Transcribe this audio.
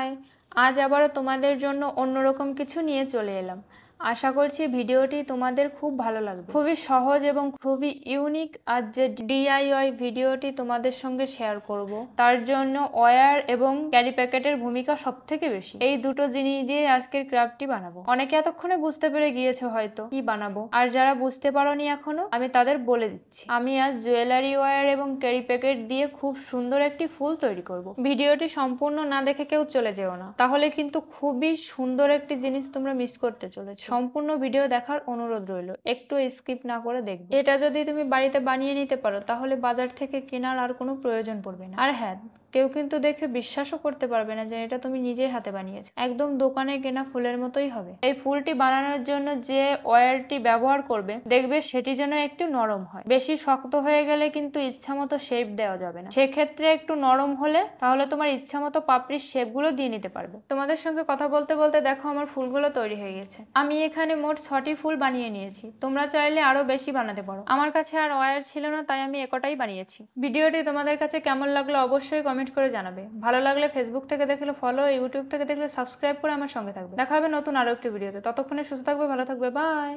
High, আজ আবারও তোমাদের জন্য অন্যরকম কিছু নিয়ে চলে এলাম। আশা করছি ভিডিওটি তোমাদের খুব ভালো লাগবে। খুবই সহজ এবং খুবই ইউনিক আজ যে ডিআইওয়াই ভিডিওটি তোমাদের সঙ্গে শেয়ার করব, তার জন্য ওয়্যার এবং ক্যারি প্যাকেটের ভূমিকা সবথেকে বেশি। এই দুটো জিনিস দিয়ে আজকের ক্রাফটটি বানাবো। অনেকে এতক্ষণে বুঝতে পেরে গিয়েছো হয়তো কি বানাবো, আর যারা বুঝতে পারোনি এখনো, আমি তাদের বলে দিচ্ছি। আমি আজ জুয়েলারি ওয়্যার এবং ক্যারি প্যাকেট দিয়ে খুব সুন্দর একটি ফুল তৈরি করব। ভিডিওটি সম্পূর্ণ না দেখে কেউ চলে যেও না, তাহলে কিন্তু খুবই সুন্দর একটি জিনিস তোমরা মিস করতে চলেছো। সম্পূর্ণ ভিডিও দেখার অনুরোধ রইল, একটু স্কিপ না করে দেখবে। এটা যদি তুমি বাড়িতে বানিয়ে নিতে পারো তাহলে বাজার থেকে কেনার আর কোনো প্রয়োজন পড়বে না। আর হ্যাঁ, কেউ কিন্তু দেখে বিশ্বাসও করতে পারবে না যে এটা তুমি নিজের হাতে বানিয়েছো। একদম দোকানে কেনা ফুলের মতোই হবে। এই ফুলটি বানানোর জন্য যে ওয়্যারটি ব্যবহার করবে দেখবে সেটি যেন একটু নরম হয়। বেশি শক্ত হয়ে গেলে কিন্তু ইচ্ছা মতো শেপ দেওয়া যাবে না। সেক্ষেত্রে একটু নরম হলে তাহলে তোমার ইচ্ছা মতো পাপড়ির শেপগুলো দিয়ে নিতে পারবে। তোমাদের সঙ্গে কথা বলতে বলতে দেখো আমার ফুলগুলো তৈরি হয়ে গেছে। আমি এখানে মোট 6টি ফুল বানিয়ে নিয়েছি। তোমরা চাইলে আরো বেশি বানাতে পারো। আমার কাছে আর ওয়্যার ছিল না, তাই আমি একটাই বানিয়েছি। ভিডিওটি তোমাদের কাছে কেমন লাগলো অবশ্যই কমেন্ট করে জানাবে। ভালো লাগলে ফেসবুক থেকে দেখলে ফলো, ইউটিউব থেকে দেখলে সাবস্ক্রাইব করে আমার সঙ্গে থাকবে। দেখা হবে নতুন আরো একটি ভিডিওতে। ততক্ষণে সুস্থ থাকবে, ভালো থাকবে, বাই।